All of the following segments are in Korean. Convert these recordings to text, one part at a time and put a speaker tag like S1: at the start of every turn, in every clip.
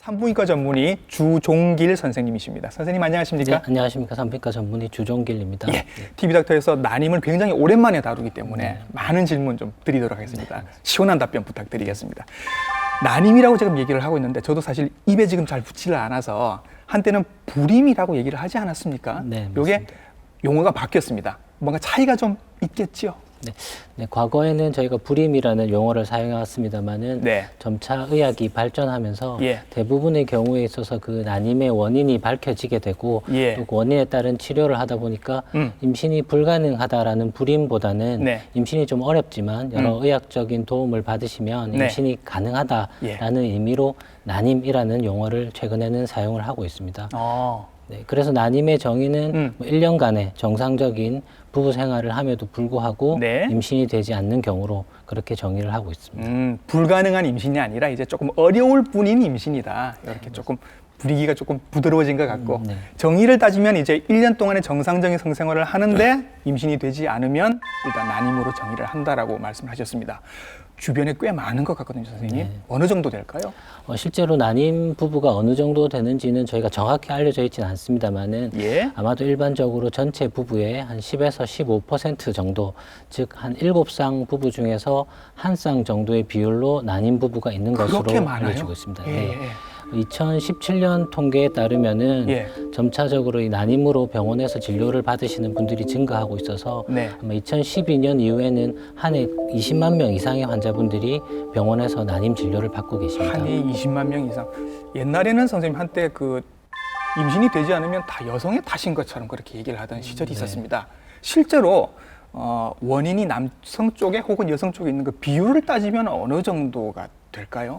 S1: 산부인과 전문의 주종길 선생님이십니다. 선생님 안녕하십니까?
S2: 네, 안녕하십니까. 산부인과 전문의 주종길입니다.
S1: 예, TV닥터에서 난임을 굉장히 오랜만에 다루기 때문에 많은 질문 좀 드리도록 하겠습니다. 시원한 답변 부탁드리겠습니다. 난임이라고 지금 얘기를 하고 있는데 저도 사실 입에 지금 잘 붙지를 않아서 한때는 불임이라고 얘기를 하지 않았습니까?
S2: 네,
S1: 요게
S2: 맞습니다.
S1: 용어가 바뀌었습니다. 뭔가 차이가 좀 있겠죠?
S2: 네, 과거에는 저희가 불임이라는 용어를 사용해왔습니다만은
S1: 네.
S2: 점차 의학이 발전하면서
S1: 예.
S2: 대부분의 경우에 있어서 그 난임의 원인이 밝혀지게 되고
S1: 예.
S2: 또 그 원인에 따른 치료를 하다 보니까
S1: 음.
S2: 임신이 불가능하다라는 불임보다는
S1: 네.
S2: 임신이 좀 어렵지만 여러 의학적인 도움을 받으시면
S1: 네.
S2: 임신이 가능하다라는 의미로 난임이라는 용어를 최근에는 사용을 하고 있습니다. 네, 그래서 난임의 정의는 뭐 1년간의 정상적인 부부 생활을 함에도 불구하고
S1: 네.
S2: 임신이 되지 않는 경우로 그렇게 정의를 하고 있습니다.
S1: 불가능한 임신이 아니라 이제 조금 어려울 뿐인 임신이다. 이렇게 조금 분위기가 조금 부드러워진 것 같고
S2: 네.
S1: 정의를 따지면 이제 1년 동안의 정상적인 성생활을 하는데 임신이 되지 않으면 일단 난임으로 정의를 한다라고 말씀하셨습니다. 주변에 꽤 많은 것 같거든요, 선생님.
S2: 네.
S1: 어느 정도 될까요?
S2: 실제로 난임 부부가 어느 정도 되는지는 저희가 정확히 알려져 있지는 않습니다만은
S1: 예.
S2: 아마도 일반적으로 전체 부부의 한 10에서 15% 정도, 즉 한 7쌍 부부 중에서 한 쌍 정도의 비율로 난임 부부가 있는 것으로
S1: 그렇게 많아요?
S2: 알려지고 있습니다.
S1: 예,
S2: 네.
S1: 예.
S2: 2017년 통계에 따르면은
S1: 예.
S2: 점차적으로 이 난임으로 병원에서 진료를 받으시는 분들이 증가하고 있어서
S1: 네.
S2: 아마 2012년 이후에는 한 해 20만 명 이상의 환자분들이 병원에서 난임 진료를 받고 계십니다.
S1: 한 해 20만 명 이상. 옛날에는 선생님 한때 그 임신이 되지 않으면 다 여성의 탓인 것처럼 그렇게 얘기를 하던 시절이 있었습니다. 실제로 원인이 남성 쪽에 혹은 여성 쪽에 있는 그 비율을 따지면 어느 정도가 될까요?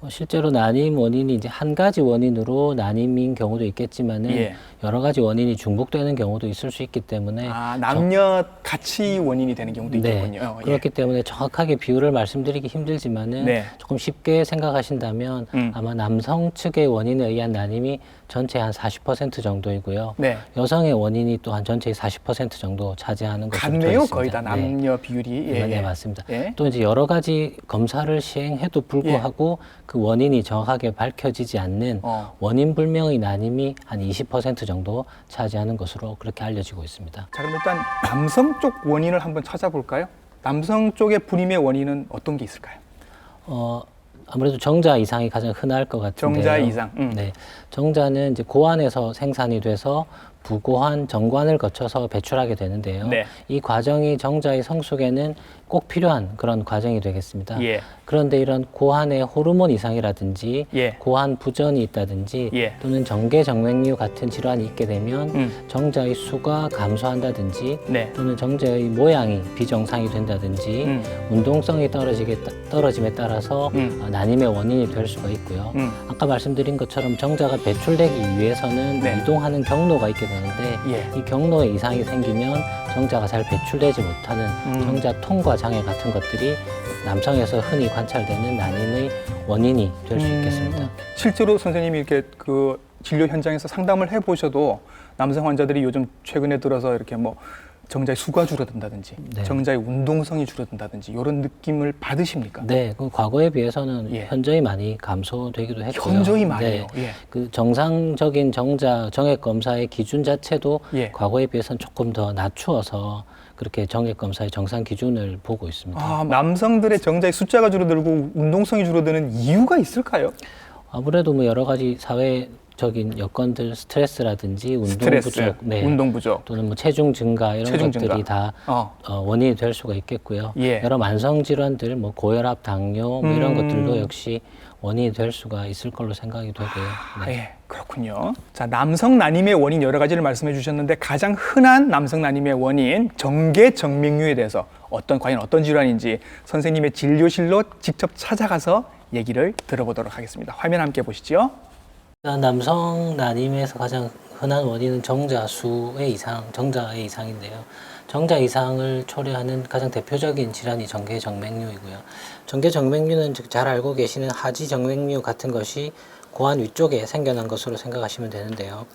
S2: 실제로 난임 원인이 이제 한 가지 원인으로 난임인 경우도 있겠지만은
S1: 예.
S2: 여러 가지 원인이 중복되는 경우도 있을 수 있기 때문에
S1: 남녀 같이 원인이 되는 경우도 있겠군요. 예.
S2: 그렇기 때문에 정확하게 비율을 말씀드리기 힘들지만은
S1: 네.
S2: 조금 쉽게 생각하신다면 아마 남성 측의 원인에 의한 난임이 전체의 한 40% 정도이고요.
S1: 네.
S2: 여성의 원인이 또한 전체의 40% 정도 차지하는 것으로
S1: 같네요,
S2: 되어 있습니다.
S1: 거의 다 남녀 비율이. 예,
S2: 네,
S1: 예.
S2: 맞습니다.
S1: 예.
S2: 또 이제 여러 가지 검사를 시행해도 불구하고 그 원인이 정확하게 밝혀지지 않는 원인 불명의 난임이 한 20% 정도 차지하는 것으로 그렇게 알려지고 있습니다.
S1: 자, 그럼 일단 남성 쪽 원인을 한번 찾아볼까요? 남성 쪽의 불임의 원인은 어떤 게 있을까요?
S2: 아무래도 정자 이상이 가장 흔할 것 같은데요.
S1: 정자 이상.
S2: 네, 정자는 이제 고환에서 생산이 돼서 부고환, 정관을 거쳐서 배출하게 되는데요.
S1: 네.
S2: 이 과정이 정자의 성숙에는 꼭 필요한 그런 과정이 되겠습니다.
S1: 예.
S2: 그런데 이런 고환의 호르몬 이상이라든지
S1: 예.
S2: 고환 부전이 있다든지
S1: 예.
S2: 또는 정계정맥류 같은 질환이 있게 되면 정자의 수가 감소한다든지
S1: 네.
S2: 또는 정자의 모양이 비정상이 된다든지 운동성이 떨어짐에 따라서 난임의 원인이 될 수가 있고요. 아까 말씀드린 것처럼 정자가 배출되기 위해서는
S1: 네.
S2: 이동하는 경로가 있게 되는데
S1: 예.
S2: 이 경로에 이상이 생기면 정자가 잘 배출되지 못하는 정자 통과 장애 같은 것들이 남성에서 흔히 관찰되는 난임의 원인이 될 수 있겠습니다.
S1: 실제로 선생님이 이렇게 그 진료 현장에서 상담을 해보셔도 남성 환자들이 요즘 최근에 들어서 이렇게 뭐 정자의 수가 줄어든다든지
S2: 네.
S1: 정자의 운동성이 줄어든다든지 이런 느낌을 받으십니까?
S2: 네, 그 과거에 비해서는
S1: 예.
S2: 현저히 많이 감소되기도 했고요.
S1: 현저히 많이요.
S2: 네,
S1: 예.
S2: 그 정상적인 정액 검사의 기준 자체도
S1: 예.
S2: 과거에 비해서는 조금 더 낮추어서 그렇게 정액 검사의 정상 기준을 보고 있습니다.
S1: 남성들의 정자의 숫자가 줄어들고 운동성이 줄어드는 이유가 있을까요?
S2: 아무래도 뭐 여러 가지 사회적인 여건들, 스트레스라든지 운동 부족,
S1: 운동 부족,
S2: 또는 뭐 체중 증가 이런
S1: 체중
S2: 것들이
S1: 증가.
S2: 다 원인이 될 수가 있겠고요.
S1: 예.
S2: 여러 만성 질환들, 뭐 고혈압, 당뇨 뭐 이런 것들도 역시 원인이 될 수가 있을 걸로 생각이 되고요. 네.
S1: 예, 그렇군요. 자, 남성 난임의 원인 여러 가지를 말씀해 주셨는데 가장 흔한 남성 난임의 원인 정계정맥류에 대해서 과연 어떤 질환인지 선생님의 진료실로 직접 찾아가서 얘기를 들어보도록 하겠습니다. 화면 함께 보시죠.
S2: 남성 난임에서 가장 흔한 원인은 정자의 이상인데요. 정자 이상을 초래하는 가장 대표적인 질환이 정계정맥류이고요. 정계정맥류는 잘 알고 계시는 하지정맥류 같은 것이 고환 위쪽에 생겨난 것으로 생각하시면 되는데요.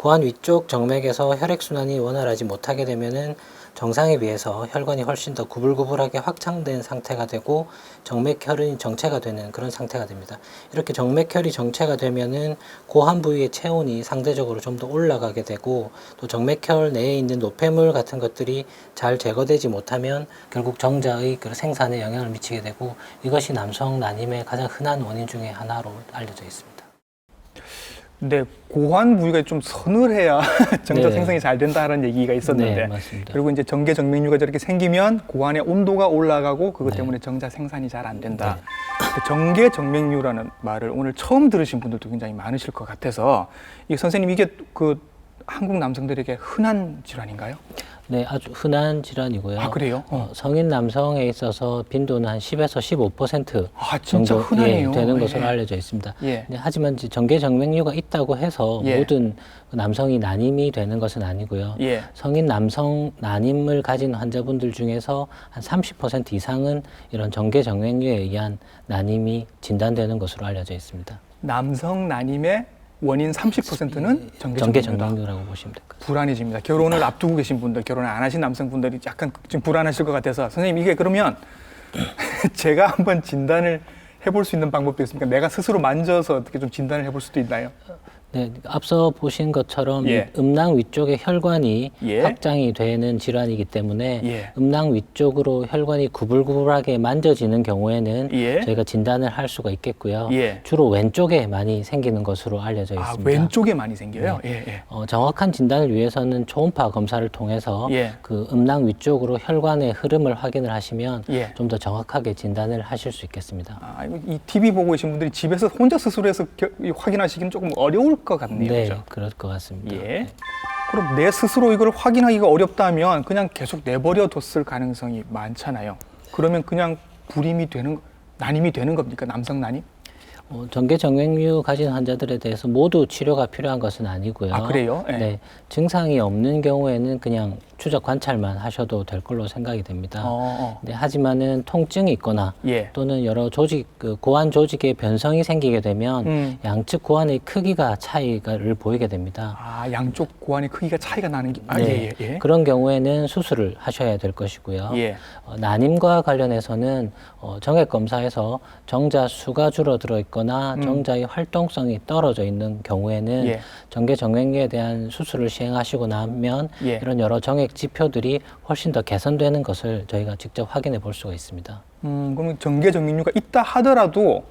S2: 고환 위쪽 정맥에서 혈액순환이 원활하지 못하게 되면은 정상에 비해서 혈관이 훨씬 더 구불구불하게 확장된 상태가 되고 정맥혈이 정체가 되는 그런 상태가 됩니다. 이렇게 정맥혈이 정체가 되면은 고환 부위의 체온이 상대적으로 좀 더 올라가게 되고 또 정맥혈 내에 있는 노폐물 같은 것들이 잘 제거되지 못하면 결국 정자의 그 생산에 영향을 미치게 되고 이것이 남성 난임의 가장 흔한 원인 중에 하나로 알려져 있습니다.
S1: 근데 고환 부위가 좀 서늘해야 정자
S2: 네.
S1: 생성이 잘 된다는 얘기가 있었는데
S2: 네, 맞습니다.
S1: 그리고 이제 정계 정맥류가 저렇게 생기면 고환의 온도가 올라가고 그것
S2: 네.
S1: 때문에 정자 생산이 잘 안 된다. 정계 정맥류라는 말을 오늘 처음 들으신 분들도 굉장히 많으실 것 같아서 이 선생님 이게 그 한국 남성들에게 흔한 질환인가요?
S2: 네, 아주 흔한 질환이고요.
S1: 아, 그래요?
S2: 성인 남성에 있어서 빈도는 한 10에서 15%
S1: 아, 진짜
S2: 정도
S1: 흔하네요.
S2: 되는 것으로
S1: 예.
S2: 알려져 있습니다.
S1: 예.
S2: 네, 하지만 이제 정계정맥류가 있다고 해서
S1: 예.
S2: 모든 남성이 난임이 되는 것은 아니고요.
S1: 예.
S2: 성인 남성 난임을 가진 환자분들 중에서 한 30% 이상은 이런 정계정맥류에 의한 난임이 진단되는 것으로 알려져 있습니다.
S1: 남성 난임의 원인 30%는 정계정맥류다.
S2: 정계정맥류라고 보시면 될 것 같습니다.
S1: 불안해집니다. 결혼을 앞두고 계신 분들, 결혼을 안 하신 남성분들이 약간 지금 불안하실 것 같아서 선생님 이게 그러면 제가 한번 진단을 해볼 수 있는 방법도 있습니까? 내가 스스로 만져서 어떻게 좀 진단을 해볼 수도 있나요?
S2: 네, 앞서 보신 것처럼
S1: 예.
S2: 음낭 위쪽에 혈관이
S1: 예.
S2: 확장이 되는 질환이기 때문에
S1: 예.
S2: 음낭 위쪽으로 혈관이 구불구불하게 만져지는 경우에는
S1: 예.
S2: 저희가 진단을 할 수가 있겠고요.
S1: 예.
S2: 주로 왼쪽에 많이 생기는 것으로 알려져
S1: 아,
S2: 있습니다.
S1: 왼쪽에 많이 생겨요? 예, 예.
S2: 정확한 진단을 위해서는 초음파 검사를 통해서
S1: 예.
S2: 그 음낭 위쪽으로 혈관의 흐름을 확인을 하시면
S1: 예.
S2: 좀 더 정확하게 진단을 하실 수 있겠습니다.
S1: 아, 이거 이 TV 보고 계신 분들이 집에서 혼자 스스로 해서 확인하시기는 조금 어려울 것 같네요.
S2: 네,
S1: 그죠?
S2: 그럴 것 같습니다.
S1: 예. 그럼 내 스스로 이걸 확인하기가 어렵다면 그냥 계속 내버려 뒀을 가능성이 많잖아요. 그러면 그냥 불임이 되는, 난임이 되는 겁니까? 남성 난임?
S2: 정계정맥류 가진 환자들에 대해서 모두 치료가 필요한 것은 아니고요.
S1: 아, 그래요? 예.
S2: 네, 증상이 없는 경우에는 그냥 추적 관찰만 하셔도 될 걸로 생각이 됩니다. 네, 하지만은 통증이 있거나
S1: 예.
S2: 또는 여러 조직, 고환 조직에 변성이 생기게 되면 양측 고환의 크기가 차이를 보이게 됩니다.
S1: 아, 양쪽 고환의 크기가 차이가 나는 게, 아,
S2: 네,
S1: 예, 예.
S2: 그런 경우에는 수술을 하셔야 될 것이고요.
S1: 예.
S2: 난임과 관련해서는 정액 검사에서 정자 수가 줄어들어 있거나 정자의 활동성이 떨어져 있는 경우에는
S1: 예.
S2: 정계정맥류에 대한 수술을 시행하시고 나면
S1: 예.
S2: 이런 여러 정액 지표들이 훨씬 더 개선되는 것을 저희가 직접 확인해 볼 수가 있습니다.
S1: 그러면 정계정맥류가 있다 하더라도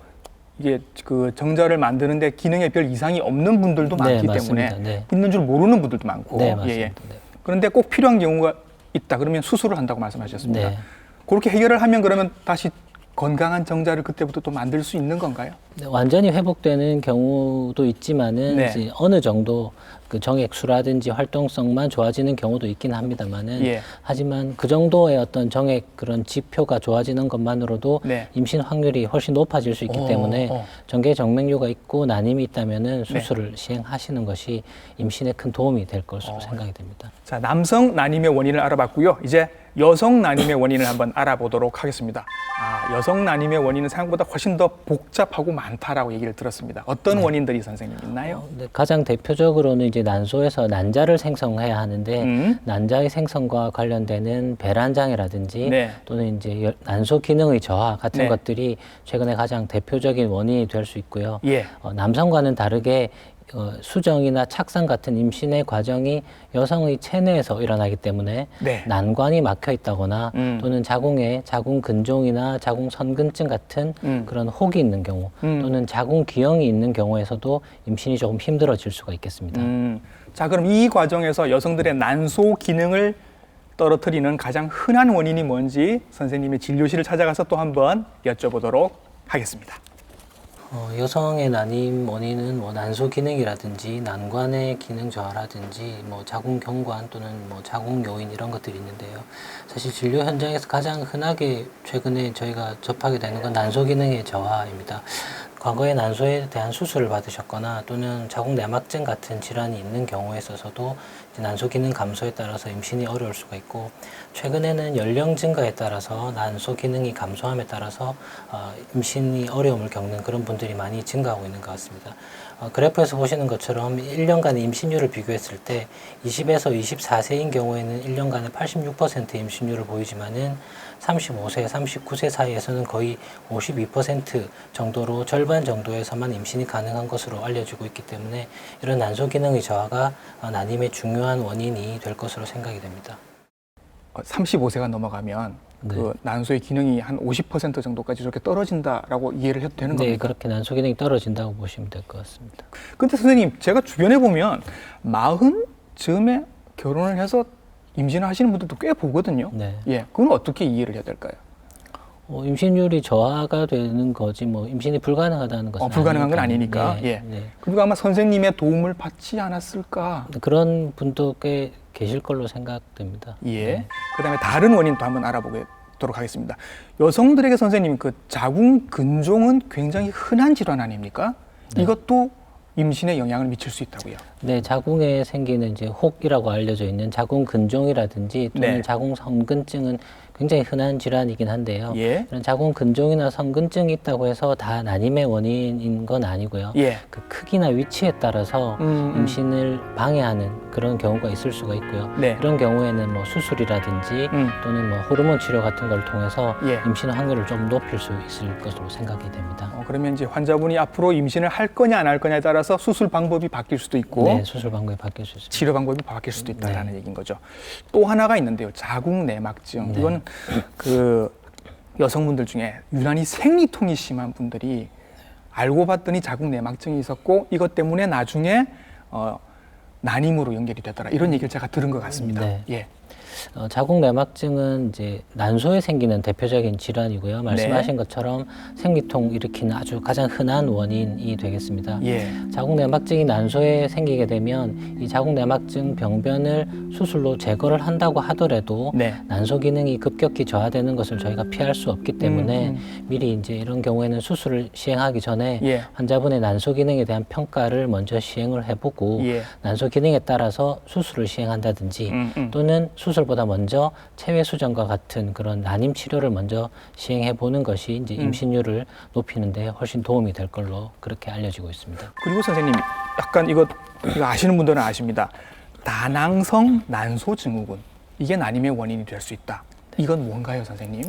S1: 이게 그 정자를 만드는데 기능에 별 이상이 없는 분들도 많기
S2: 맞습니다.
S1: 때문에
S2: 네.
S1: 있는 줄 모르는 분들도 많고.
S2: 네, 맞습니다.
S1: 예, 예.
S2: 네.
S1: 그런데 꼭 필요한 경우가 있다 그러면 수술을 한다고 말씀하셨습니다.
S2: 네.
S1: 그렇게 해결을 하면 그러면 다시 건강한 정자를 그때부터 또 만들 수 있는 건가요?
S2: 네, 완전히 회복되는 경우도 있지만은
S1: 네.
S2: 이제 어느 정도 그 정액수라든지 활동성만 좋아지는 경우도 있긴 합니다만은
S1: 예.
S2: 하지만 그 정도의 어떤 정액 그런 지표가 좋아지는 것만으로도
S1: 네.
S2: 임신 확률이 훨씬 높아질 수 있기 때문에 정계정맥류가 있고 난임이 있다면은 수술을 시행하시는 것이 임신에 큰 도움이 될 것으로 생각이 됩니다.
S1: 자, 남성 난임의 원인을 알아봤고요. 이제 여성 난임의 원인을 한번 알아보도록 하겠습니다. 아, 여성 난임의 원인은 생각보다 훨씬 더 복잡하고 많다라고 얘기를 들었습니다. 어떤 원인들이 선생님 있나요?
S2: 네, 가장 대표적으로는 이제 난소에서 난자를 생성해야 하는데 난자의 생성과 관련되는 배란장애라든지
S1: 네.
S2: 또는 이제 난소 기능의 저하 같은
S1: 네.
S2: 것들이 최근에 가장 대표적인 원인이 될 수 있고요.
S1: 예.
S2: 남성과는 다르게 수정이나 착상 같은 임신의 과정이 여성의 체내에서 일어나기 때문에
S1: 네.
S2: 난관이 막혀 있다거나 또는 자궁에 자궁 근종이나 자궁 선근증 같은 그런 혹이 있는 경우 또는 자궁 기형이 있는 경우에서도 임신이 조금 힘들어질 수가 있겠습니다.
S1: 자, 그럼 이 과정에서 여성들의 난소 기능을 떨어뜨리는 가장 흔한 원인이 뭔지 선생님의 진료실을 찾아가서 또 한번 여쭤보도록 하겠습니다.
S2: 여성의 난임 원인은 뭐 난소 기능이라든지 난관의 기능 저하라든지 뭐 자궁 경관 또는 뭐 자궁 요인 이런 것들이 있는데요. 사실 진료 현장에서 가장 흔하게 최근에 저희가 접하게 되는 건 난소 기능의 저하입니다. 과거에 난소에 대한 수술을 받으셨거나 또는 자궁 내막증 같은 질환이 있는 경우에 있어서도 난소 기능 감소에 따라서 임신이 어려울 수가 있고 최근에는 연령 증가에 따라서 난소 기능이 감소함에 따라서 임신이 어려움을 겪는 그런 분들이 많이 증가하고 있는 것 같습니다. 그래프에서 보시는 것처럼 1년간의 임신율을 비교했을 때 20에서 24세인 경우에는 1년간에 86% 임신율을 보이지만은 35세, 39세 사이에서는 거의 52% 정도로 절반 정도에서만 임신이 가능한 것으로 알려지고 있기 때문에 이런 난소 기능의 저하가 난임의 중요한 원인이 될 것으로 생각이 됩니다.
S1: 35세가 넘어가면
S2: 네.
S1: 그 난소의 기능이 한 50% 정도까지 저렇게 떨어진다라고 이해를 해도 되는
S2: 네,
S1: 겁니까?
S2: 그렇게 난소 기능이 떨어진다고 보시면 될 것 같습니다.
S1: 근데 선생님, 제가 주변에 보면 40즈음에 결혼을 해서 임신을 하시는 분들도 꽤 보거든요.
S2: 네.
S1: 예, 그건 어떻게 이해를 해야 될까요?
S2: 임신율이 저하가 되는 거지 뭐 임신이 불가능하다는 것은
S1: 불가능한 건 아니니까.
S2: 네,
S1: 예.
S2: 네.
S1: 그리고 아마 선생님의 도움을 받지 않았을까.
S2: 그런 분도 꽤 계실 걸로 생각됩니다.
S1: 예.
S2: 네.
S1: 그다음에 다른 원인도 한번 알아보도록 하겠습니다. 여성들에게 선생님 그 자궁 근종은 굉장히 흔한 질환 아닙니까?
S2: 네.
S1: 이것도 임신에 영향을 미칠 수 있다고요.
S2: 네, 자궁에 생기는 이제 혹이라고 알려져 있는 자궁 근종이라든지 또는
S1: 네.
S2: 자궁 성근증은 굉장히 흔한 질환이긴 한데요.
S1: 예.
S2: 이런 자궁 근종이나 성근증이 있다고 해서 다 난임의 원인인 건 아니고요.
S1: 예.
S2: 그 크기나 위치에 따라서 임신을 방해하는 그런 경우가 있을 수가 있고요.
S1: 네.
S2: 그런 경우에는 뭐 수술이라든지 또는 뭐 호르몬 치료 같은 걸 통해서
S1: 예.
S2: 임신 확률을 좀 높일 수 있을 것으로 생각이 됩니다.
S1: 그러면 이제 환자분이 앞으로 임신을 할 거냐 안 할 거냐에 따라서 수술 방법이 바뀔 수도 있고
S2: 네, 수술 방법이 바뀔 수 있습니다.
S1: 치료 방법이 바뀔 수도 있다라는 얘기인 거죠. 또 하나가 있는데요. 자궁 내막증.
S2: 네.
S1: 이건 그 여성분들 중에 유난히 생리통이 심한 분들이 알고 봤더니 자궁 내막증이 있었고 이것 때문에 나중에 난임으로 연결이 되더라. 이런 얘기를 제가 들은 것 같습니다.
S2: 네.
S1: 예.
S2: 자궁 내막증은 이제 난소에 생기는 대표적인 질환이고요. 말씀하신 것처럼 생리통 일으키는 아주 가장 흔한 원인이 되겠습니다.
S1: 예.
S2: 자궁 내막증이 난소에 생기게 되면 이 자궁 내막증 병변을 수술로 제거를 한다고 하더라도
S1: 네.
S2: 난소 기능이 급격히 저하되는 것을 저희가 피할 수 없기 때문에 미리 이제 이런 경우에는 수술을 시행하기 전에
S1: 예.
S2: 환자분의 난소 기능에 대한 평가를 먼저 시행을 해보고
S1: 예.
S2: 난소 기능에 따라서 수술을 시행한다든지 또는 수술보다 먼저 체외 수정과 같은 그런 난임 치료를 먼저 시행해 보는 것이 이제 임신율을 높이는 데 훨씬 도움이 될 걸로 그렇게 알려지고 있습니다.
S1: 그리고 선생님, 약간 이거 아시는 분들은 아십니다. 다낭성 난소 증후군. 이게 난임의 원인이 될 수 있다. 이건 뭔가요, 선생님?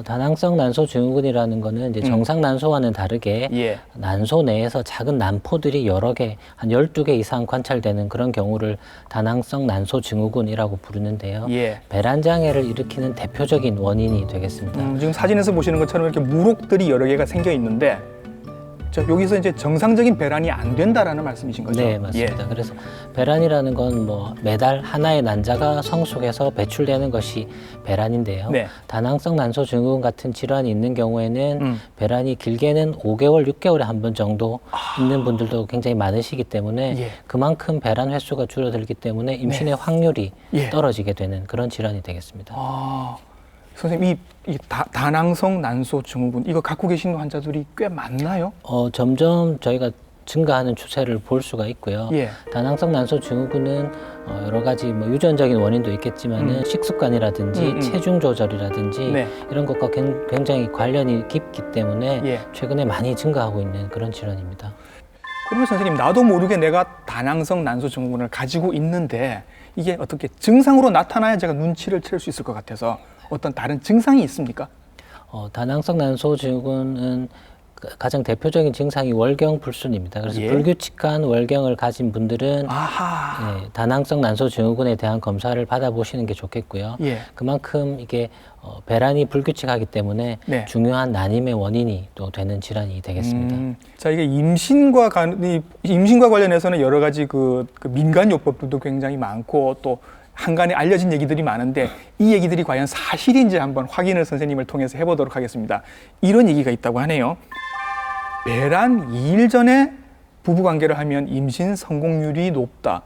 S2: 다낭성 난소 증후군이라는 거는 이제 정상 난소와는 다르게
S1: 예.
S2: 난소 내에서 작은 난포들이 여러 개, 한 12개 이상 관찰되는 그런 경우를 다낭성 난소 증후군이라고 부르는데요.
S1: 예.
S2: 배란 장애를 일으키는 대표적인 원인이 되겠습니다.
S1: 지금 사진에서 보시는 것처럼 이렇게 물혹들이 여러 개가 생겨 있는데 여기서 이제 정상적인 배란이 안 된다라는 말씀이신 거죠?
S2: 네, 맞습니다. 그래서 배란이라는 건 뭐 매달 하나의 난자가 성 속에서 배출되는 것이 배란인데요.
S1: 네.
S2: 다낭성 난소 증후군 같은 질환이 있는 경우에는 배란이 길게는 5개월, 6개월에 한 번 정도 있는 분들도 굉장히 많으시기 때문에
S1: 예.
S2: 그만큼 배란 횟수가 줄어들기 때문에 임신의 확률이
S1: 예.
S2: 떨어지게 되는 그런 질환이 되겠습니다.
S1: 선생님, 이 다낭성 난소 증후군 이거 갖고 계시는 환자들이 꽤 많나요?
S2: 점점 저희가 증가하는 추세를 볼 수가 있고요.
S1: 예.
S2: 다낭성 난소 증후군은 여러 가지 뭐 유전적인 원인도 있겠지만은 식습관이라든지 체중 조절이라든지
S1: 네.
S2: 이런 것과 굉장히 관련이 깊기 때문에
S1: 예.
S2: 최근에 많이 증가하고 있는 그런 질환입니다.
S1: 그러면 선생님, 나도 모르게 내가 다낭성 난소 증후군을 가지고 있는데 이게 어떻게 증상으로 나타나야 제가 눈치를 챌 수 있을 것 같아서 어떤 다른 증상이 있습니까?
S2: 다낭성 난소 증후군은 가장 대표적인 증상이 월경불순입니다. 그래서
S1: 예.
S2: 불규칙한 월경을 가진 분들은
S1: 아하.
S2: 다낭성 난소 증후군에 대한 검사를 받아보시는 게 좋겠고요.
S1: 예.
S2: 그만큼 이게 배란이 불규칙하기 때문에
S1: 네.
S2: 중요한 난임의 원인이 또 되는 질환이 되겠습니다.
S1: 자, 이게 임신과 관련해서는 여러 가지 그 민간 요법들도 굉장히 많고 또 한간에 알려진 얘기들이 많은데 이 얘기들이 과연 사실인지 한번 확인을 선생님을 통해서 해보도록 하겠습니다. 이런 얘기가 있다고 하네요. 배란 2일 전에 부부관계를 하면 임신 성공률이 높다.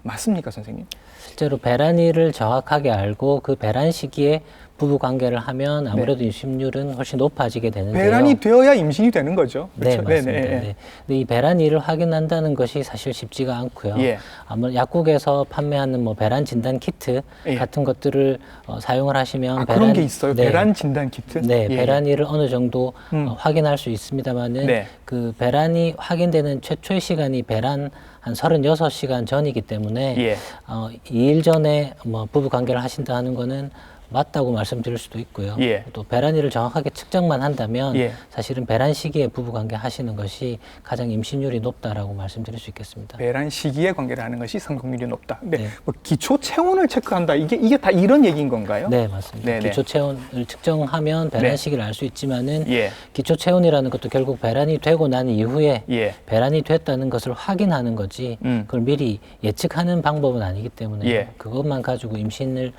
S1: 맞습니까, 선생님?
S2: 실제로 배란일을 정확하게 알고 그 배란 시기에 부부 관계를 하면 아무래도 임신율은 훨씬 높아지게 되는데요.
S1: 배란이 되어야 임신이 되는 거죠.
S2: 네,
S1: 그렇죠?
S2: 맞습니다.
S1: 네네.
S2: 네. 근데 이 배란일을 확인한다는 것이 사실 쉽지가 않고요.
S1: 예.
S2: 아마 약국에서 판매하는 뭐 배란 진단 키트
S1: 예.
S2: 같은 것들을 사용을 하시면
S1: 그런 게 있어요.
S2: 네,
S1: 배란 진단 키트.
S2: 네,
S1: 예.
S2: 배란일을 어느 정도 확인할 수 있습니다만은
S1: 네.
S2: 그 배란이 확인되는 최초의 시간이 배란 한 36시간 전이기 때문에
S1: 예.
S2: 2일 전에 뭐 부부 관계를 하신다 하는 거는 맞다고 말씀드릴 수도 있고요.
S1: 예.
S2: 또 배란일을 정확하게 측정만 한다면
S1: 예.
S2: 사실은 배란 시기에 부부 관계 하시는 것이 가장 임신율이 높다라고 말씀드릴 수 있겠습니다.
S1: 배란 시기에 관계를 하는 것이 성공률이 높다. 근데
S2: 네.
S1: 뭐 기초 체온을 체크한다. 이게 다 이런 얘기인 건가요?
S2: 네, 맞습니다.
S1: 네네.
S2: 기초 체온을 측정하면 배란
S1: 네.
S2: 시기를 알 수 있지만은
S1: 예.
S2: 기초 체온이라는 것도 결국 배란이 되고 난 이후에
S1: 예.
S2: 배란이 됐다는 것을 확인하는 거지 그걸 미리 예측하는 방법은 아니기 때문에
S1: 예.
S2: 그것만 가지고 임신을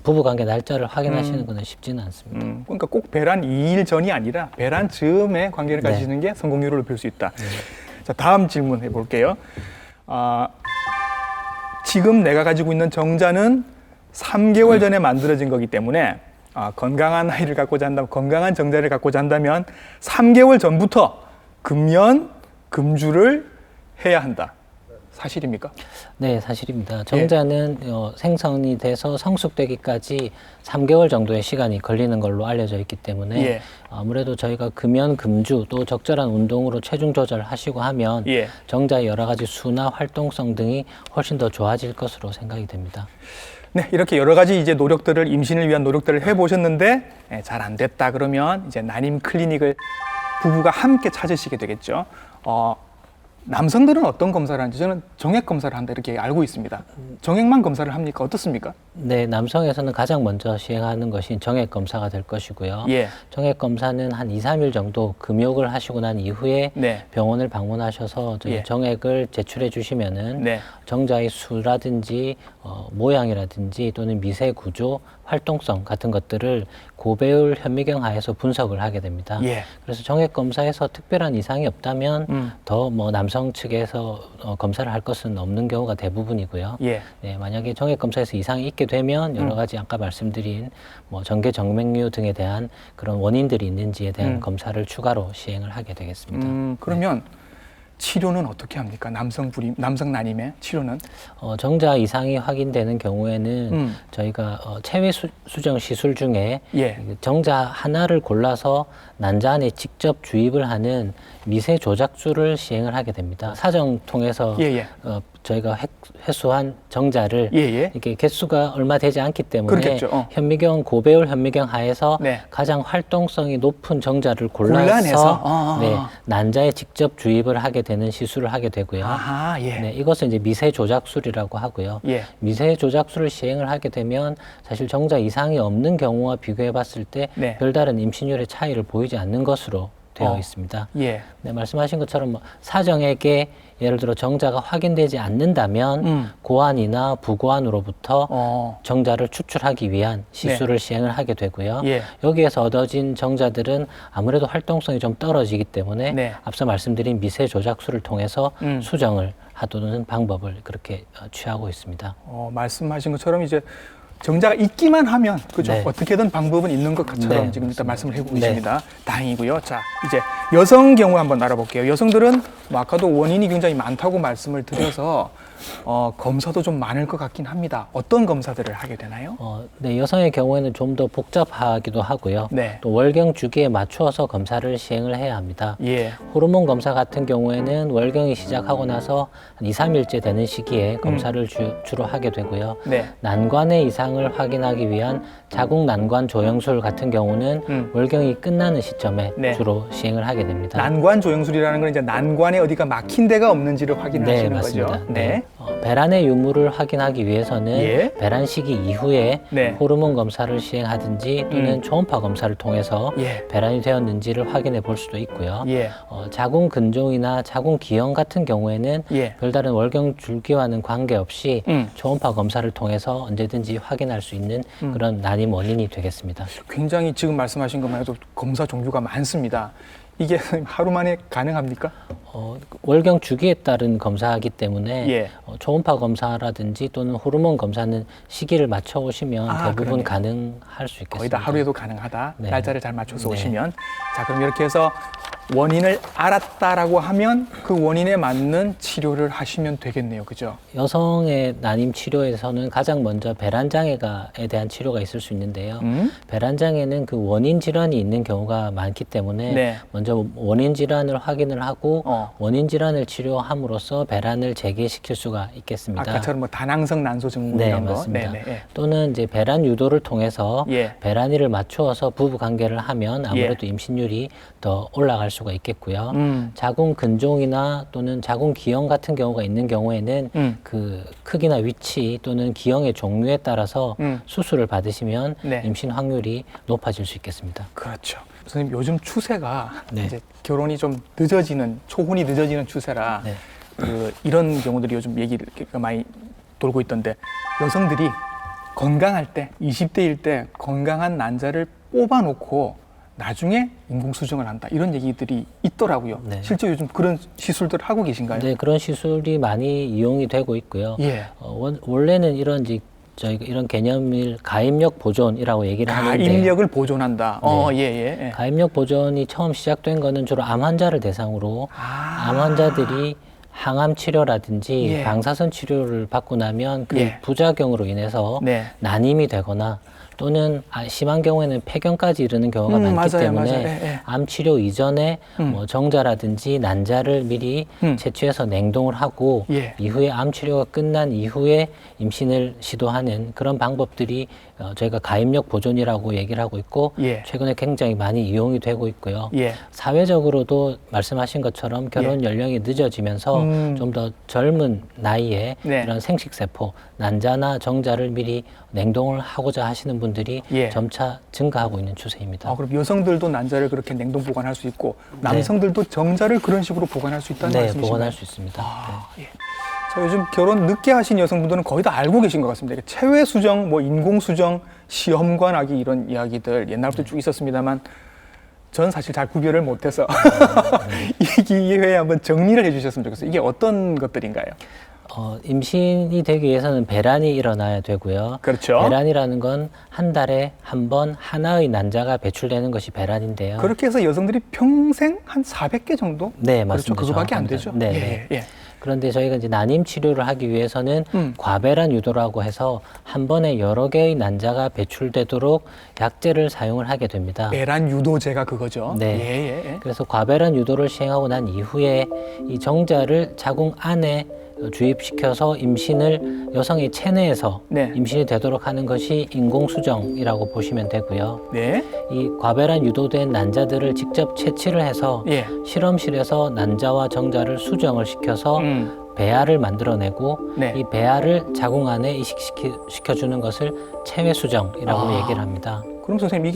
S2: 부부 관계 날짜를 확인하시는 것은 쉽지는 않습니다.
S1: 그러니까 꼭 배란 2일 전이 아니라 배란 즈음에 관계를
S2: 네.
S1: 가지시는 게 성공률을 높일 수 있다. 자, 다음 질문 해볼게요. 지금 내가 가지고 있는 정자는 3개월 전에 만들어진 거기 때문에 건강한 아이를 갖고자 한다면, 건강한 정자를 갖고자 한다면 3개월 전부터 금연, 금주를 해야 한다. 사실입니까?
S2: 네, 사실입니다. 정자는 생성이 돼서 성숙되기까지 3개월 정도의 시간이 걸리는 걸로 알려져 있기 때문에
S1: 예.
S2: 아무래도 저희가 금연, 금주 또 적절한 운동으로 체중 조절하시고 하면
S1: 예.
S2: 정자의 여러 가지 수나 활동성 등이 훨씬 더 좋아질 것으로 생각이 됩니다.
S1: 네, 이렇게 여러 가지 이제 노력들을, 임신을 위한 노력들을 해보셨는데 잘 안 됐다 그러면 이제 난임 클리닉을 부부가 함께 찾으시게 되겠죠. 남성들은 어떤 검사를 하는지 저는 정액 검사를 한다 이렇게 알고 있습니다. 정액만 검사를 합니까? 어떻습니까?
S2: 네, 남성에서는 가장 먼저 시행하는 것이 정액 검사가 될 것이고요.
S1: 예.
S2: 정액 검사는 한 2, 3일 정도 금욕을 하시고 난 이후에
S1: 네.
S2: 병원을 방문하셔서 저희
S1: 예.
S2: 정액을 제출해 주시면은
S1: 네.
S2: 정자의 수라든지 모양이라든지 또는 미세 구조, 활동성 같은 것들을 고배율 현미경 하에서 분석을 하게 됩니다.
S1: 예.
S2: 그래서 정액 검사에서 특별한 이상이 없다면 더 뭐 남성 측에서 검사를 할 것은 없는 경우가 대부분이고요.
S1: 예.
S2: 네, 만약에 정액 검사에서 이상이 있게 되면 여러 가지 아까 말씀드린 뭐 정계 정맥류 등에 대한 그런 원인들이 있는지에 대한 검사를 추가로 시행을 하게 되겠습니다.
S1: 그러면 치료는 어떻게 합니까? 남성 난임의 치료는?
S2: 정자 이상이 확인되는 경우에는 저희가 체외 수정 시술 중에
S1: 예.
S2: 정자 하나를 골라서 난자 안에 직접 주입을 하는 미세 조작술을 시행을 하게 됩니다. 사정 통해서
S1: 예.
S2: 저희가 회수한 정자를
S1: 예.
S2: 이렇게 개수가 얼마 되지 않기 때문에
S1: 그렇겠죠.
S2: 현미경 고배율 현미경 하에서
S1: 네.
S2: 가장 활동성이 높은 정자를 골라서
S1: 골라내서?
S2: 네, 난자에 직접 주입을 하게 되는 시술을 하게 되고요.
S1: 아하, 예.
S2: 네, 이것은 이제 미세 조작술이라고 하고요.
S1: 예.
S2: 미세 조작술을 시행을 하게 되면 사실 정자 이상이 없는 경우와 비교해 봤을 때
S1: 네.
S2: 별다른 임신율의 차이를 보이지 않는 것으로 되어 있습니다.
S1: 예.
S2: 네, 말씀하신 것처럼 뭐 사정에게 예를 들어 정자가 확인되지 않는다면 고환이나 부고환으로부터 정자를 추출하기 위한 시술을 시행을 하게 되고요.
S1: 예.
S2: 여기에서 얻어진 정자들은 아무래도 활동성이 좀 떨어지기 때문에
S1: 네.
S2: 앞서 말씀드린 미세 조작술을 통해서 수정을 하도는 방법을 그렇게 취하고 있습니다.
S1: 말씀하신 것처럼 이제 정자가 있기만 하면 그죠?
S2: 네.
S1: 어떻게든 방법은 있는 것처럼
S2: 네,
S1: 지금 일단 말씀을 해보고
S2: 네.
S1: 계십니다. 다행이고요. 자, 이제 여성 경우 한번 알아볼게요. 여성들은 뭐 아까도 원인이 굉장히 많다고 말씀을 드려서 검사도 좀 많을 것 같긴 합니다. 어떤 검사들을 하게 되나요?
S2: 네, 여성의 경우에는 좀 더 복잡하기도 하고요.
S1: 네.
S2: 또 월경 주기에 맞추어서 검사를 시행을 해야 합니다.
S1: 예.
S2: 호르몬 검사 같은 경우에는 월경이 시작하고 나서 한 2, 3일째 되는 시기에 검사를 주로 하게 되고요.
S1: 네.
S2: 난관의 이상을 확인하기 위한 자궁 난관 조영술 같은 경우는 월경이 끝나는 시점에
S1: 네.
S2: 주로 시행을 하게 됩니다.
S1: 난관 조영술이라는 건 이제 난관에 어디가 막힌 데가 없는지를
S2: 네,
S1: 확인하시는
S2: 맞습니다.
S1: 거죠.
S2: 네. 배란의 유무를 확인하기 위해서는
S1: 예.
S2: 배란 시기 이후에
S1: 네.
S2: 호르몬 검사를 시행하든지 또는 초음파 검사를 통해서
S1: 예.
S2: 배란이 되었는지를 확인해 볼 수도 있고요.
S1: 예.
S2: 자궁 근종이나 자궁 기형 같은 경우에는
S1: 예.
S2: 별다른 월경 줄기와는 관계없이
S1: 음.
S2: 초음파 검사를 통해서 언제든지 확인할 수 있는 그런 난임 원인이 되겠습니다.
S1: 굉장히 지금 말씀하신 것만 해도 검사 종류가 많습니다. 이게 하루 만에 가능합니까?
S2: 월경 주기에 따른 검사이기 때문에
S1: 예.
S2: 초음파 검사라든지 또는 호르몬 검사는 시기를 맞춰 오시면 대부분
S1: 그러네요.
S2: 가능할 수 있겠습니다.
S1: 거의 다 하루에도 가능하다.
S2: 네.
S1: 날짜를 잘 맞춰서
S2: 네.
S1: 오시면. 자, 그럼 이렇게 해서 원인을 알았다라고 하면 그 원인에 맞는 치료를 하시면 되겠네요. 그죠?
S2: 여성의 난임 치료에서는 가장 먼저 배란장애에 대한 치료가 있을 수 있는데요. 배란장애는 그 원인 질환이 있는 경우가 많기 때문에
S1: 네.
S2: 먼저 원인 질환을 확인을 하고 원인 질환을 치료함으로써 배란을 재개시킬 수가 있겠습니다.
S1: 아까처럼 뭐 다낭성 난소 증후군
S2: 네,
S1: 이런 거.
S2: 맞습니다.
S1: 네, 네.
S2: 또는 이제 배란 유도를 통해서
S1: 예.
S2: 배란위를 맞추어서 부부 관계를 하면 아무래도 임신율이 더 올라갈 수가 있겠고요. 자궁 근종이나 또는 자궁 기형 같은 경우가 있는 경우에는 그 크기나 위치 또는 기형의 종류에 따라서 수술을 받으시면
S1: 네.
S2: 임신 확률이 높아질 수 있겠습니다.
S1: 그렇죠. 선생님 요즘 추세가
S2: 네.
S1: 이제 결혼이 좀 늦어지는 초혼이 늦어지는 추세라
S2: 네.
S1: 그 이런 경우들이 요즘 얘기가 많이 돌고 있던데 여성들이 건강할 때 20대일 때 건강한 난자를 뽑아놓고 나중에 인공수정을 한다 이런 얘기들이 있더라고요.
S2: 네.
S1: 실제 요즘 그런 시술들 하고 계신가요?
S2: 네, 그런 시술이 많이 이용이 되고 있고요.
S1: 예.
S2: 원래는 저희가 이런 개념을 가입력 보존이라고 얘기를 하는데
S1: 가입력을 보존한다.
S2: 네.
S1: 예.
S2: 가입력 보존이 처음 시작된 거는 주로 암 환자를 대상으로 암 환자들이 항암 치료라든지
S1: 예.
S2: 방사선 치료를 받고 나면 그
S1: 예.
S2: 부작용으로 인해서
S1: 네.
S2: 난임이 되거나 또는 심한 경우에는 폐경까지 이르는 경우가 많기
S1: 맞아요,
S2: 때문에
S1: 맞아요. 예.
S2: 암 치료 이전에 뭐 정자라든지 난자를 미리 채취해서 냉동을 하고
S1: 예.
S2: 이후에 암 치료가 끝난 이후에 임신을 시도하는 그런 방법들이 저희가 가입력 보존이라고 얘기를 하고 있고
S1: 예.
S2: 최근에 굉장히 많이 이용이 되고 있고요.
S1: 예.
S2: 사회적으로도 말씀하신 것처럼 결혼 연령이 늦어지면서 좀 더 젊은 나이에
S1: 네.
S2: 이런 생식세포, 난자나 정자를 미리 냉동을 하고자 하시는 분들이
S1: 예.
S2: 점차 증가하고 있는 추세입니다.
S1: 그럼 여성들도 난자를 그렇게 냉동 보관할 수 있고 남성들도 정자를 그런 식으로 보관할 수 있다는
S2: 네,
S1: 말씀이신가요?
S2: 보관할 수 있습니다. 네.
S1: 예. 자, 요즘 결혼 늦게 하신 여성분들은 거의 다 알고 계신 것 같습니다. 체외 수정, 뭐 인공 수정, 시험관 하기 이런 이야기들 옛날부터 쭉 있었습니다만 전 사실 잘 구별을 못해서 이 기회에 한번 정리를 해주셨으면 좋겠어요. 이게 어떤 것들인가요?
S2: 임신이 되기 위해서는 배란이 일어나야 되고요.
S1: 그렇죠.
S2: 배란이라는 건 한 달에 한 번 하나의 난자가 배출되는 것이 배란인데요.
S1: 그렇게 해서 여성들이 평생 한 400개 정도?
S2: 네,
S1: 그렇죠.
S2: 맞습니다.
S1: 그거밖에 안
S2: 정확합니다.
S1: 되죠.
S2: 네,
S1: 예.
S2: 그런데 저희가 이제 난임 치료를 하기 위해서는 과배란 유도라고 해서 한 번에 여러 개의 난자가 배출되도록 약제를 사용을 하게 됩니다.
S1: 배란 유도제가 그거죠.
S2: 네.
S1: 예.
S2: 그래서 과배란 유도를 시행하고 난 이후에 이 정자를 자궁 안에 주입시켜서 임신을 여성의 체내에서
S1: 네.
S2: 임신이 되도록 하는 것이 인공수정이라고 보시면 되고요.
S1: 네.
S2: 이 과배란 유도된 난자들을 직접 채취를 해서
S1: 예.
S2: 실험실에서 난자와 정자를 수정을 시켜서 배아를 만들어내고
S1: 네.
S2: 이 배아를 자궁 안에 이식시켜주는 것을 체외 수정이라고 얘기를 합니다.
S1: 그럼 선생님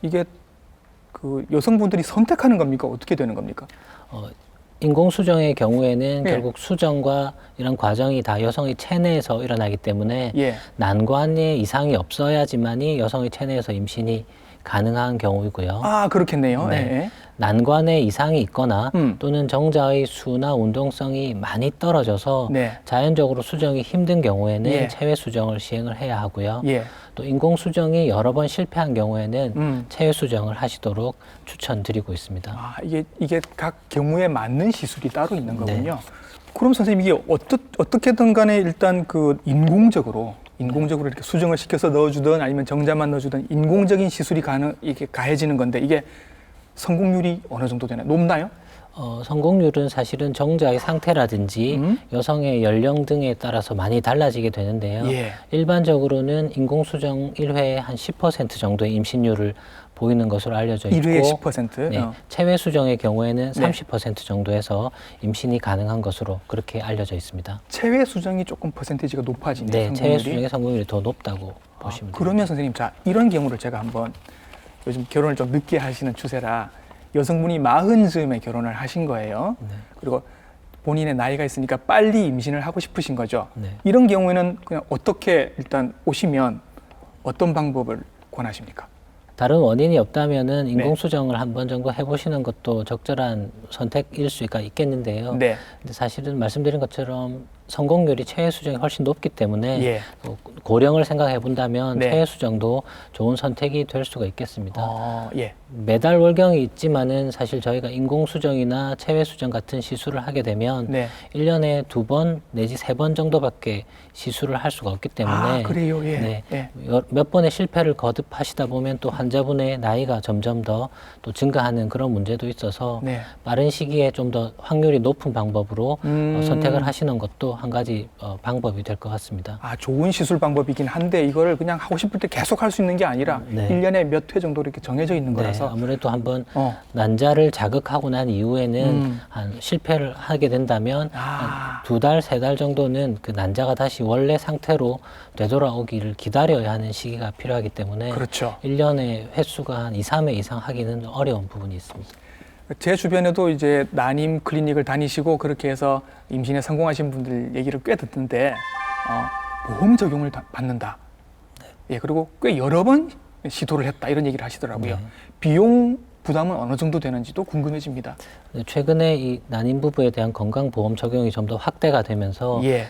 S1: 이게 그 여성분들이 선택하는 겁니까? 어떻게 되는 겁니까?
S2: 인공수정의 경우에는
S1: 예.
S2: 결국 수정과 이런 과정이 다 여성의 체내에서 일어나기 때문에
S1: 예.
S2: 난관에 이상이 없어야지만이 여성의 체내에서 임신이 가능한 경우이고요.
S1: 그렇겠네요.
S2: 네.
S1: 예.
S2: 난관에 이상이 있거나 또는 정자의 수나 운동성이 많이 떨어져서
S1: 네.
S2: 자연적으로 수정이 힘든 경우에는
S1: 예.
S2: 체외 수정을 시행을 해야 하고요.
S1: 예.
S2: 또 인공 수정이 여러 번 실패한 경우에는 체외 수정을 하시도록 추천드리고 있습니다.
S1: 이게 각 경우에 맞는 시술이 따로 있는 거군요. 그럼 선생님 이게 어떻게든 간에 일단 그 인공적으로 이렇게 수정을 시켜서 넣어주든 아니면 정자만 넣어주든 인공적인 시술이 이게 가해지는 건데 이게 성공률이 어느 정도 되나요? 높나요?
S2: 성공률은 사실은 정자의 상태라든지 여성의 연령 등에 따라서 많이 달라지게 되는데요.
S1: 예.
S2: 일반적으로는 인공수정 1회에 한 10% 정도의 임신율을 보이는 것으로 알려져 있고
S1: 1회에 10%?
S2: 네, 체외 수정의 경우에는 30% 정도에서 임신이 가능한 것으로 그렇게 알려져 있습니다.
S1: 체외 수정이 조금 퍼센티지가 높아지네요.
S2: 네,
S1: 성공률이.
S2: 체외 수정의 성공률이 더 높다고 보시면 됩니다.
S1: 그러면 선생님 이런 경우를 제가 한번 요즘 결혼을 좀 늦게 하시는 추세라 여성분이 40즈음에 결혼을 하신 거예요.
S2: 네.
S1: 그리고 본인의 나이가 있으니까 빨리 임신을 하고 싶으신 거죠.
S2: 네.
S1: 이런 경우에는 그냥 어떻게 일단 오시면 어떤 방법을 권하십니까?
S2: 다른 원인이 없다면은 인공수정을 한 번 정도 해보시는 것도 적절한 선택일 수가 있겠는데요.
S1: 네.
S2: 근데 사실은 말씀드린 것처럼 성공률이 체외 수정이 훨씬 높기 때문에
S1: 예.
S2: 고령을 생각해 본다면
S1: 네.
S2: 체외 수정도 좋은 선택이 될 수가 있겠습니다.
S1: 예.
S2: 매달 월경이 있지만은 사실 저희가 인공수정이나 체외 수정 같은 시술을 하게 되면
S1: 네.
S2: 1년에 2번 내지 3번 정도밖에 시술을 할 수가 없기 때문에
S1: 아, 그래요? 예.
S2: 네,
S1: 예.
S2: 몇 번의 실패를 거듭하시다 보면 또 환자분의 나이가 점점 더 또 증가하는 그런 문제도 있어서
S1: 네.
S2: 빠른 시기에 좀 더 확률이 높은 방법으로 선택을 하시는 것도 한 가지 방법이 될 것 같습니다.
S1: 아, 좋은 시술 방법이긴 한데 이거를 그냥 하고 싶을 때 계속 할 수 있는 게 아니라
S2: 네.
S1: 1년에 몇 회 정도 이렇게 정해져 있는
S2: 네,
S1: 거라서
S2: 아무래도 한번
S1: 어.
S2: 난자를 자극하고 난 이후에는 한 실패를 하게 된다면
S1: 아.
S2: 한 2달, 3달 정도는 그 난자가 다시 원래 상태로 되돌아오기를 기다려야 하는 시기가 필요하기 때문에
S1: 그렇죠.
S2: 1년에 횟수가 한 2, 3회 이상 하기는 어려운 부분이 있습니다.
S1: 제 주변에도 이제 난임 클리닉을 다니시고 그렇게 해서 임신에 성공하신 분들 얘기를 꽤 듣는데 보험 적용을 받는다. 예, 그리고 꽤 여러 번 시도를 했다 이런 얘기를 하시더라고요.
S2: 네.
S1: 비용 부담은 어느 정도 되는지도 궁금해집니다.
S2: 최근에 이 난임 부부에 대한 건강보험 적용이 좀 더 확대가 되면서
S1: 예.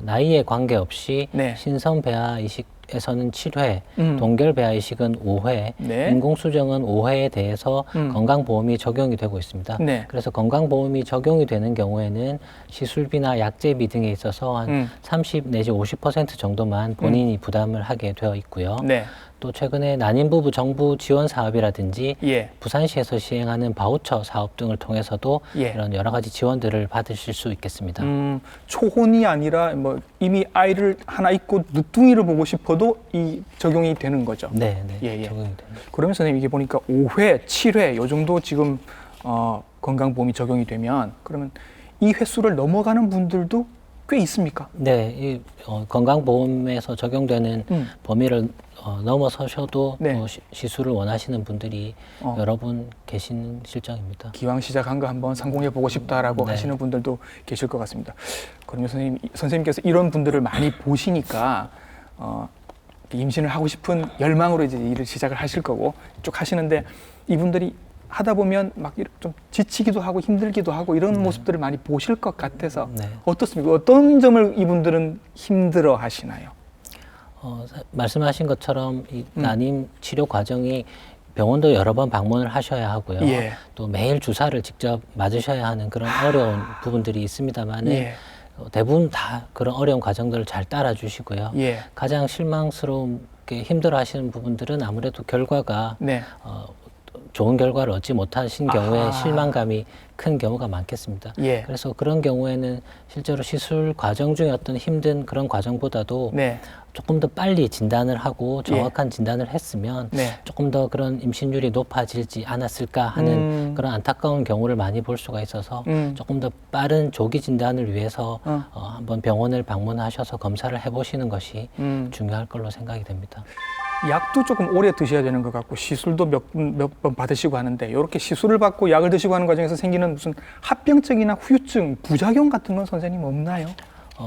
S2: 나이에 관계없이
S1: 네.
S2: 신선 배아 이식에서는 7회,
S1: 음.
S2: 동결 배아 이식은 5회,
S1: 네.
S2: 인공수정은 5회에 대해서 건강보험이 적용이 되고 있습니다.
S1: 네.
S2: 그래서 건강보험이 적용이 되는 경우에는 시술비나 약제비 등에 있어서 한 30 내지 50% 정도만 본인이 부담을 하게 되어 있고요.
S1: 네.
S2: 또 최근에 난임 부부 정부 지원 사업이라든지
S1: 예.
S2: 부산시에서 시행하는 바우처 사업 등을 통해서도
S1: 예.
S2: 이런 여러 가지 지원들을 받으실 수 있겠습니다.
S1: 초혼이 아니라 뭐 이미 아이를 하나 있고 늦둥이를 보고 싶어도 이 적용이 되는 거죠.
S2: 네, 네.
S1: 예, 예.
S2: 적용이 됩니다.
S1: 그러면 선생님 이게 보니까 5회, 7회 요 정도 지금 건강보험이 적용이 되면 그러면 이 횟수를 넘어가는 분들도 꽤 있습니까?
S2: 네, 이 건강보험에서 적용되는 범위를 넘어서셔도
S1: 네.
S2: 시술을 원하시는 분들이 여러 분 계시는 실정입니다.
S1: 기왕 시작한 거 한번 성공해 보고 싶다라고
S2: 네.
S1: 하시는 분들도 계실 것 같습니다. 그러면 선생님께서 이런 분들을 많이 보시니까 임신을 하고 싶은 열망으로 이제 일을 시작을 하실 거고 쭉 하시는데 이분들이 하다 보면 막 좀 지치기도 하고 힘들기도 하고 이런 모습들을 많이 보실 것 같아서
S2: 네.
S1: 어떻습니까? 어떤 점을 이분들은 힘들어 하시나요?
S2: 말씀하신 것처럼 이 난임 치료 과정이 병원도 여러 번 방문을 하셔야 하고요.
S1: 예.
S2: 또 매일 주사를 직접 맞으셔야 하는 그런 어려운 부분들이 있습니다만은
S1: 예.
S2: 대부분 다 그런 어려운 과정들을 잘 따라주시고요.
S1: 예.
S2: 가장 실망스럽게 힘들어하시는 부분들은 아무래도 결과가
S1: 네.
S2: 좋은 결과를 얻지 못하신 경우에
S1: 아하.
S2: 실망감이 큰 경우가 많겠습니다.
S1: 예.
S2: 그래서 그런 경우에는 실제로 시술 과정 중에 어떤 힘든 그런 과정보다도
S1: 네.
S2: 조금 더 빨리 진단을 하고 정확한 진단을 했으면
S1: 네.
S2: 조금 더 그런 임신율이 높아지지 않았을까 하는 그런 안타까운 경우를 많이 볼 수가 있어서 조금 더 빠른 조기 진단을 위해서 한번 병원을 방문하셔서 검사를 해보시는 것이 중요할 걸로 생각이 됩니다.
S1: 약도 조금 오래 드셔야 되는 것 같고 시술도 몇 번 받으시고 하는데 이렇게 시술을 받고 약을 드시고 하는 과정에서 생기는 무슨 합병증이나 후유증, 부작용 같은 건 선생님 없나요?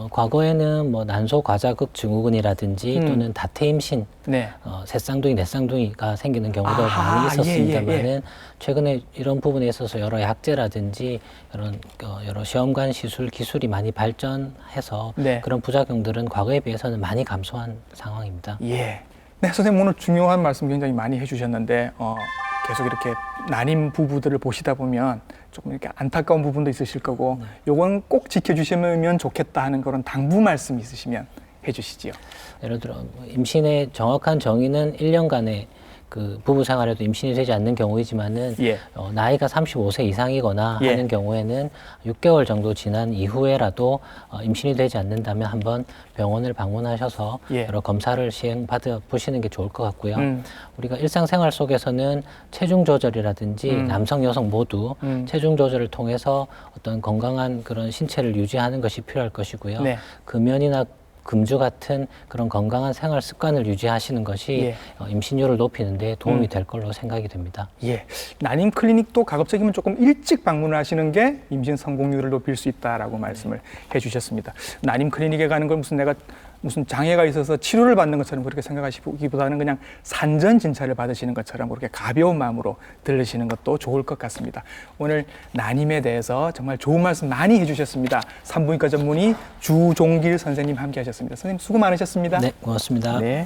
S2: 과거에는 뭐 난소 과자극 증후군이라든지 또는 다태임신,
S1: 네.
S2: 새쌍둥이, 넷쌍둥이가 생기는 경우도
S1: 아하,
S2: 많이 있었습니다만은
S1: 예, 예.
S2: 최근에 이런 부분에 있어서 여러 약제라든지 이런 여러 시험관 시술 기술이 많이 발전해서
S1: 네.
S2: 그런 부작용들은 과거에 비해서는 많이 감소한 상황입니다.
S1: 예. 네, 선생님 오늘 중요한 말씀 굉장히 많이 해주셨는데 계속 이렇게 난임 부부들을 보시다 보면 조금 이렇게 안타까운 부분도 있으실 거고 요건 꼭 지켜주시면 좋겠다 하는 그런 당부 말씀 있으시면 해주시지요.
S2: 예를 들어 임신의 정확한 정의는 1년간의 그 부부 생활에도 임신이 되지 않는 경우이지만은
S1: 예.
S2: 나이가 35세 이상이거나
S1: 예.
S2: 하는 경우에는 6개월 정도 지난 이후에라도 임신이 되지 않는다면 한번 병원을 방문하셔서
S1: 예.
S2: 여러 검사를 시행받아 보시는 게 좋을 것 같고요. 우리가 일상생활 속에서는 체중 조절이라든지 남성, 여성 모두 체중 조절을 통해서 어떤 건강한 그런 신체를 유지하는 것이 필요할 것이고요.
S1: 네.
S2: 금연이나 금주 같은 그런 건강한 생활 습관을 유지하시는 것이 임신율을 높이는 데 도움이 될 걸로 생각이 됩니다.
S1: 예. 난임 클리닉도 가급적이면 조금 일찍 방문을 하시는 게 임신 성공률을 높일 수 있다라고 말씀을 해주셨습니다. 난임 클리닉에 가는 건 무슨 내가 무슨 장애가 있어서 치료를 받는 것처럼 그렇게 생각하시기보다는 그냥 산전진찰을 받으시는 것처럼 그렇게 가벼운 마음으로 들으시는 것도 좋을 것 같습니다. 오늘 난임에 대해서 정말 좋은 말씀 많이 해주셨습니다. 산부인과 전문의 주종길 선생님 함께 하셨습니다. 선생님 수고 많으셨습니다.
S2: 네, 고맙습니다.
S1: 네.